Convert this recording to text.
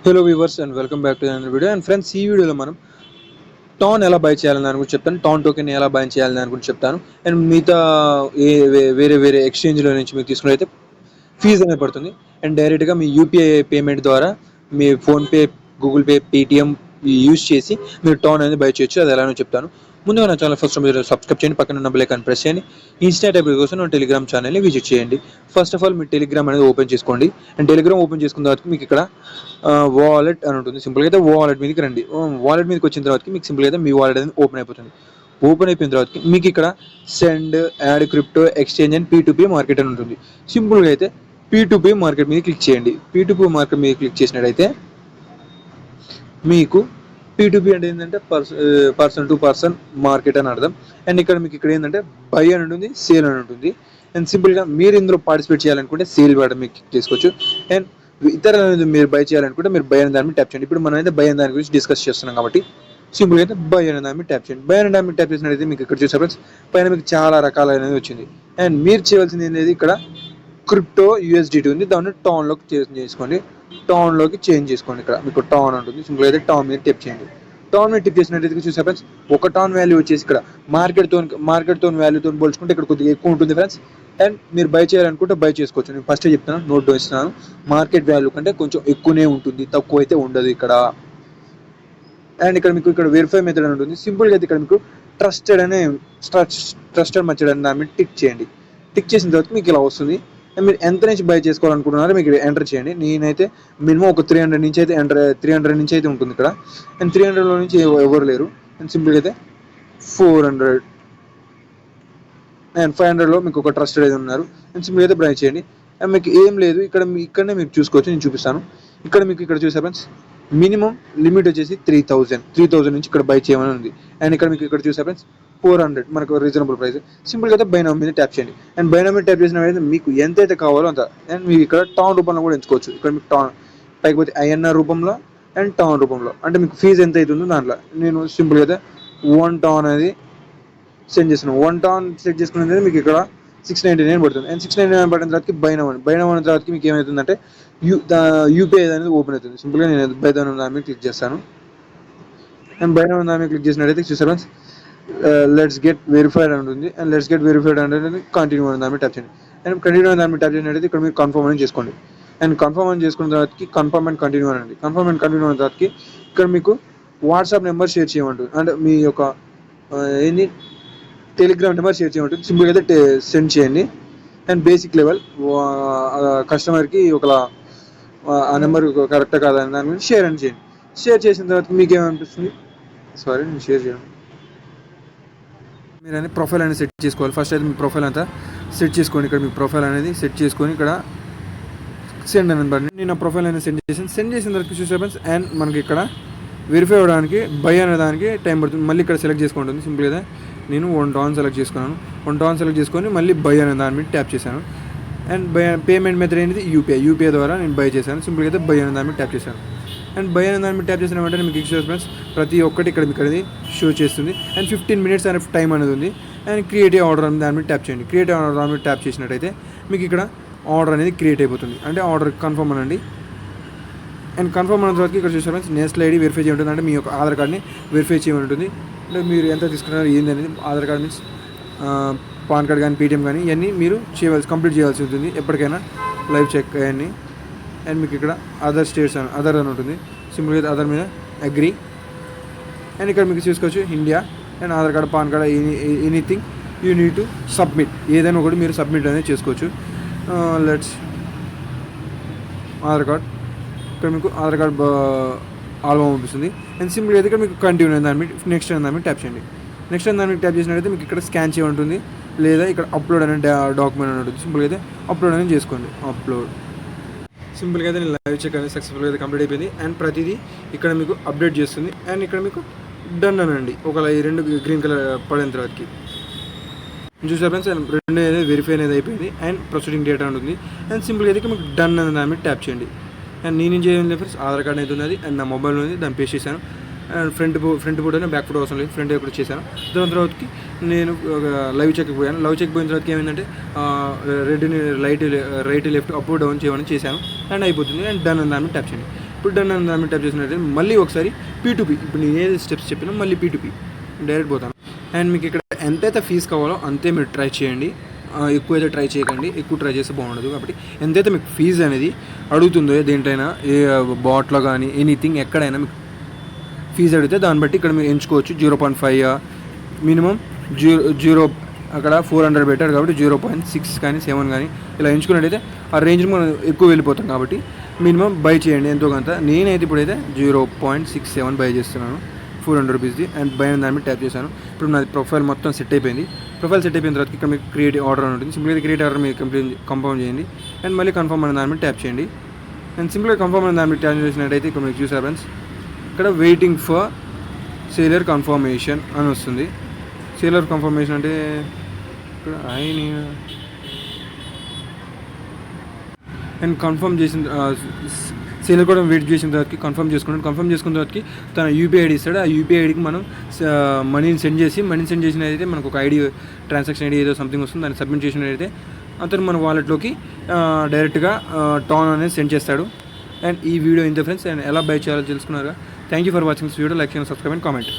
Hello viewers and welcome back to another video. And friends, ఈ వీడియోలో మనం tan ఎలా బై చేయాలని దాని గురించి చెప్తాను. టాన్ టోకెన్ ఎలా బై చేయాలని దాని గురించి చెప్తాను. అండ్ మిగతా వేరే వేరే ఎక్స్చేంజ్లో నుంచి మీకు తీసుకున్నట్లయితే ఫీజు అనేది పడుతుంది. అండ్ డైరెక్ట్గా మీ యూపీఐ పేమెంట్ ద్వారా మీ PhonePe, Google Pay, Paytm use చేసి మీరు టాన్ అనేది బై చేయొచ్చు. అది ఎలానో చెప్తాను. ముందుగా నా ఛానల్ ఫస్ట్ మీరు సబ్స్క్రైబ్ చేయండి, పక్కన ఉన్న బెల్ ఐకాన్ ప్రెస్ చేయండి. ఇన్స్టా టైప్ కోసం నా టెలిగ్రామ్ ఛానల్ని విజిట్ చేయండి. ఫస్ట్ ఆఫ్ ఆల్ మీరు టెలిగ్రామ్ అనేది ఓపెన్ చేసుకోండి. అండ్ టెలిగ్రామ్ ఓపెన్ చేసుకున్న తర్వాత మీకు ఇక్కడ వాలెట్ అని ఉంటుంది. సింపుల్గా అయితే వాలెట్ మీదకి రండి. వాలెట్ మీదకి వచ్చిన తర్వాత మీకు సింపుల్గా అయితే మీ వాలెట్ అనేది ఓపెన్ అయిపోతుంది. ఓపెన్ అయిపోయిన తర్వాత మీకు ఇక్కడ send, add crypto, exchange and పీ2పీ మార్కెట్ అని ఉంటుంది. సింపుల్గా అయితే పీ2పీ మార్కెట్ మీద క్లిక్ చేయండి. పీ2పీ మార్కెట్ మీద క్లిక్ చేసినట్టయితే మీకు పీ2పీ అంటే ఏంటంటే పర్సన్ టు పర్సన్ మార్కెట్ అని అర్థం. అండ్ ఇక్కడ ఏంటంటే బై అని ఉంటుంది, సేల్ అని ఉంటుంది. అండ్ సింపుల్గా మీరు ఇందులో పార్టిసిపేట్ చేయాలనుకుంటే సేల్ బటన్ మీకు క్లిక్ చేసుకోవచ్చు. అండ్ ఇతరులు మీరు బై చేయాలనుకుంటే మీరు బై అనే దాని మీద ట్యాప్ చేయండి. ఇప్పుడు మనం అయితే బై అనే దాని గురించి డిస్కస్ చేస్తున్నాం కాబట్టి సింపుల్గా అయితే బై అనే దాని మీద ట్యాప్ చేయండి. బై అనే దాని మీద ట్యాప్ చేసినట్టయితే మీకు ఇక్కడ చూసే ఫ్రెండ్స్ పైన మీకు చాలా రకాలైనది వచ్చింది. అండ్ మీరు చేయవలసింది ఏంటంటే ఇక్కడ క్రిప్టో యూఎస్డిటీ ఉంది, దాన్ని టాన్లోకి చేంజ్ చేసుకోండి. టాన్లోకి చేంజ్ చేసుకోండి. ఇక్కడ మీకు టాన్ ఉంటుంది. సింపుల్ అయితే టాన్ మీద టిప్ చేయండి. టాన్ మీద టిప్ చేసినట్టయితే చూసే ఫ్రెండ్స్ ఒక టాన్ వాల్యూ వచ్చేసి ఇక్కడ మార్కెట్తో వాల్యూతో పోల్చుకుంటే ఇక్కడ కొద్దిగా ఎక్కువ ఉంటుంది ఫ్రెండ్స్. అండ్ మీరు బై చేయాలనుకుంటే బై చేసుకోవచ్చు. నేను ఫస్ట్ చెప్తాను, నోట్ డౌన్ ఇస్తున్నాను. మార్కెట్ వాల్యూ కంటే కొంచెం ఎక్కువనే ఉంటుంది, తక్కువ అయితే ఉండదు ఇక్కడ. అండ్ ఇక్కడ వెరిఫై మెథడ్ అని ఉంటుంది. సింపుల్గా అయితే ఇక్కడ మీకు ట్రస్టెడ్ మెథడ్ అని దాని మీద టిక్ చేయండి. టిక్ చేసిన తర్వాత మీకు ఇలా వస్తుంది. మీరు ఎంత నుంచి బై చేసుకోవాలనుకుంటున్నారో మీకు ఎంటర్ చేయండి. నేనైతే మినిమం ఒక 300 నుంచి అయితే 300 నుంచి అయితే ఉంటుంది ఇక్కడ. అండ్ 300లో నుంచి ఎవరు లేరు. అండ్ సింపుల్గా అయితే 400 అండ్ 500లో మీకు ఒక ట్రస్టెడ్ అయితే ఉన్నారు. అండ్ సింపుల్గా అయితే బై చేయండి. అండ్ మీకు ఏం లేదు, ఇక్కడనే మీరు చూసుకోవచ్చు. నేను చూపిస్తాను. ఇక్కడ చూసే ఫ్రెండ్స్ మినిమం లిమిట్ వచ్చేసి 3000 నుంచి ఇక్కడ బై చేయమని ఉంది. అండ్ ఇక్కడ చూసే ఫ్రెండ్స్ 400 మనకు రీజనబుల్ ప్రైస్. సింపుల్గా అయితే బై నౌ మీద ట్యాప్ చేయండి. అండ్ బై నౌ మీద ట్యాప్ చేసిన మీకు ఎంతైతే కావాలో అంత. అండ్ మీకు ఇక్కడ టాన్ రూపంలో కూడా ఎంచుకోవచ్చు. ఇక్కడ మీకు టాన్ పైకపోతే ఐఎన్ఆర్ రూపంలో అండ్ టాన్ రూపంలో అంటే మీకు ఫీజు ఎంత అవుతుందో దాంట్లో. నేను సింపుల్గా అయితే 1 టాన్ అనేది సెండ్ చేస్తున్నాను. 1 టాన్ సెట్ చేసుకునేది మీకు ఇక్కడ 699 పడుతుంది. అండ్ 699 పడిన తర్వాతకి బై నౌ అయిన తర్వాతకి మీకు ఏమవుతుందంటే యూపీఐ అనేది ఓపెన్ అవుతుంది. సింపుల్గా నేను బై నౌ దాని మీద క్లిక్ చేస్తాను. అండ్ బై నౌ దాని మీద క్లిక్ చేసినట్టయితే చూసారు లెట్స్ గెట్ వెరిఫైడ్ అని ఉంటుంది. అండ్ లెట్స్ గెట్ వెరిఫైడ్ అనేది కంటిన్యూ అని దాని మీద ట్యాప్ చేయండి. అండ్ కంటిన్యూ అని దాని మీద ట్యాప్ చేసినట్టయితే ఇక్కడ మీరు కన్ఫర్మ్ అని చేసుకోండి. అండ్ కన్ఫర్మ్ అని చేసుకున్న తర్వాతకి కన్ఫర్మ్ అండ్ కంటిన్యూ అనండి. కన్ఫర్మ్ అండ్ కంటిన్యూ అయిన తర్వాతకి ఇక్కడ మీకు వాట్సాప్ నెంబర్ షేర్ చేయమంటుంది. అంటే మీ యొక్క ఏంటి టెలిగ్రామ్ నెంబర్ షేర్ చేయమంటుంది. సింపుల్గా అయితే సెండ్ చేయండి. అండ్ బేసిక్ లెవెల్ కస్టమర్కి ఒకలా ఆ నెంబర్ కరెక్టా కాదని దాని మీద షేర్ అని చేయండి. షేర్ చేసిన తర్వాత మీకు ఏమనిపిస్తుంది, నేను షేర్ చేయను. మీరు అనేది ప్రొఫైల్ అనేది సెట్ చేసుకోవాలి. ఫస్ట్ అయితే మీ ప్రొఫైల్ అంతా సెట్ చేసుకోండి. ఇక్కడ మీ ప్రొఫైల్ అనేది సెట్ చేసుకొని ఇక్కడ సెండ్ అని బట్టి నేను ఆ ప్రొఫైల్ అనేది సెండ్ చేసిన తర్వాత చూసే ఫ్రెండ్స్. అండ్ మనకి ఇక్కడ వెరిఫై అవ్వడానికి బై అనే దానికి టైం పడుతుంది. మళ్ళీ ఇక్కడ సెలెక్ట్ చేసుకుంటుంది. సింపుల్గా నేను 1 టాన్ సెలెక్ట్ చేసుకున్నాను. 1 టాన్ సెలెక్ట్ చేసుకొని మళ్ళీ బై అనే దాని మీద ట్యాప్ చేశాను. అండ్ పేమెంట్ మెథడ్ అనేది యూపీఐ ద్వారా నేను బై చేశాను. సింపుల్గా అయితే బై అనే దాని మీద ట్యాప్ చేశాను. అండ్ బై అనే దాని మీద ట్యాప్ చేసిన వెంటనే మీకు షో ఫ్రెండ్స్ ప్రతి ఒక్కటి ఇక్కడ మీకు అనేది షో చేస్తుంది. అండ్ 15 minutes అనే టైం అనేది ఉంది. అండ్ క్రియేటివ్ ఆర్డర్ అని దాని మీద ట్యాప్ చేయండి. క్రియేటివ్ ఆర్డర్ దాని మీద ట్యాప్ చేసినట్టయితే మీకు ఇక్కడ ఆర్డర్ అనేది క్రియేట్ అయిపోతుంది. అంటే ఆర్డర్ కన్ఫర్మ్ అనండి. అండ్ కన్ఫర్మ్ అయిన తర్వాత ఇక్కడ చూసే ఫ్రెండ్స్ నేషనల్ ఐడి వెరిఫై చేయమంటుంది. అంటే మీ యొక్క ఆధార్ కార్డ్ని వెరిఫై చేయమని ఉంటుంది. అంటే మీరు ఎంత తీసుకున్నారు ఏంది అనేది Aadhaar card means pan card కానీ పేటిఎం కానీ ఇవన్నీ మీరు కంప్లీట్ చేయాల్సి ఉంటుంది ఎప్పటికైనా లైవ్ చెక్ అవన్నీ. అండ్ మీకు ఇక్కడ అదర్ అని ఉంటుంది. సింపుల్గా అదర్ మీద అగ్రీ. అండ్ ఇక్కడ మీకు చూసుకోవచ్చు India and Aadhaar card, pan card, anything you need to submit. ఏదైనా ఒకటి మీరు సబ్మిట్ అనేది చేసుకోవచ్చు. Let's Aadhaar card. ఇక్కడ మీకు ఆధార్ కార్డ్ ఆల్బమ్ పంపిస్తుంది. అండ్ సింపుల్గా అయితే ఇక్కడ మీకు కంటిన్యూ అనే దాని మీద నెక్స్ట్ అనే దాని మీద ట్యాప్ చేయండి. నెక్స్ట్ అనే దాని మీద ట్యాప్ చేసినట్టయితే మీకు ఇక్కడ స్కాన్ చేయమంటుంది, లేదా ఇక్కడ అప్లోడ్ అనే డాక్యుమెంట్ అని ఉంటుంది. సింపుల్గా అయితే అప్లోడ్ అనేది చేసుకోండి. సింపుల్గా అయితే నేను లైవ్ చెక్ అనేది సక్సెస్ఫుల్గా అయితే కంప్లీట్ అయిపోయింది. అండ్ ప్రతిదీ ఇక్కడ మీకు అప్డేట్ చేస్తుంది. అండ్ ఇక్కడ మీకు డన్ అనండి. ఒకవేళ ఈ 2 గ్రీన్ కలర్ పడిన తర్వాతకి చూసారు ఫ్రెండ్స్ 2 అనేది వెరిఫై అనేది అయిపోయింది. అండ్ ప్రొసీడింగ్ డేటా ఉంటుంది. అండ్ సింపుల్గా అయితే మీకు డన్ అనే దాని మీద ట్యాప్ చేయండి. అండ్ నేను చేయాలి ఫ్రెండ్స్ ఆధార్ కార్డ్ అయితే ఉన్నది. అండ్ నా మొబైల్ ఉంది, దాన్ని పేస్ట్ చేశాను. And front photo back photo అవసరం లేదు, ఫ్రంట్ కూడా చేశాను. దాని తర్వాతకి నేను లైవ్ చెక్ పోయాను. లైవ్ చెక్ పోయిన తర్వాత ఏమైందంటే రెడ్ని రైట్ లెఫ్ట్ అప్ డౌన్ చేయమని చేశాను. అండ్ అయిపోతుంది. అండ్ డన్ అని దాని మీద ట్యాప్ చేయండి. ఇప్పుడు డన్ అని దాని మీద ట్యాప్ చేసినట్టయితే మళ్ళీ ఒకసారి P2P, ఇప్పుడు నేను ఏది స్టెప్స్ చెప్పినా మళ్ళీ P2P డైరెక్ట్ పోతాను. అండ్ మీకు ఇక్కడ ఎంతైతే ఫీజు కావాలో అంతే మీరు ట్రై చేయండి, ఎక్కువ అయితే ట్రై చేయకండి, ఎక్కువ ట్రై చేస్తే బాగుండదు. కాబట్టి ఎంతైతే మీకు ఫీజు అనేది అడుగుతుందో దేంటైనా, ఏ బాట్లో కానీ ఎనీథింగ్ ఎక్కడైనా మీకు ఫీజు అడిగితే దాన్ని బట్టి ఇక్కడ మీరు ఎంచుకోవచ్చు. 0.5 మినిమం, 0 అక్కడ 400 పెట్టారు కాబట్టి 0.6 కానీ 7 కానీ ఇలా ఎంచుకున్నట్టయితే ఆ రేంజ్ మనం ఎక్కువ వెళ్ళిపోతాం. కాబట్టి మినిమం బై చేయండి ఎంతో కొంత. నేనైతే ఇప్పుడైతే 0.67 బై చేస్తున్నాను 400 రూపీస్ది. అండ్ బై దాని మీద ట్యాప్ చేశాను. ఇప్పుడు నాది ప్రొఫైల్ మొత్తం సెట్ అయిపోయింది. ప్రొఫైల్ సెట్ అయిపోయిన తర్వాత ఇక్కడ మీకు క్రియేట్ ఆర్డర్ అని ఉంటుంది. సింపుల్గా క్రియేట్ ఆర్డర్ మీరు కన్ఫర్మ్ చేయండి. అండ్ మళ్ళీ కన్ఫర్మ్ అనే దాని మీద ట్యాప్ చేయండి. అండ్ సింపుల్గా కన్ఫర్మ్ అనే దాని మీద ట్యాప్ చేసినట్టయితే ఇక్కడ మీకు చూసారు ఫ్రెండ్స్, ఇక్కడ వెయిటింగ్ ఫర్ సేలర్ కన్ఫర్మేషన్ అని వస్తుంది. సేలర్ కన్ఫర్మేషన్ అంటే ఇక్కడ అండ్ కన్ఫర్మ్ చేసిన సేలర్ కూడా వెయిట్ చేసిన తర్వాతకి కన్ఫర్మ్ చేసుకున్నాను. కన్ఫర్మ్ చేసుకున్న తర్వాతకి తన యూపీఐ ఐడి ఇస్తాడు. ఆ యూపీఐ ఐడికి మనం మనీని సెండ్ చేసినట్టయితే మనకు ఒక ఐడి, ట్రాన్సాక్షన్ ఐడి ఏదో సంథింగ్ వస్తుంది. దాన్ని సబ్మిట్ చేసినట్టయితే అతను మన వాలెట్లోకి డైరెక్ట్గా టోన్ అనేది సెండ్ చేస్తాడు. అండ్ ఈ వీడియో ఇంత ఫ్రెండ్స్. అండ్ ఎలా బై చేయాలో తెలుసుకున్నారుగా. Thank you for watching this video. Like and subscribe and comment.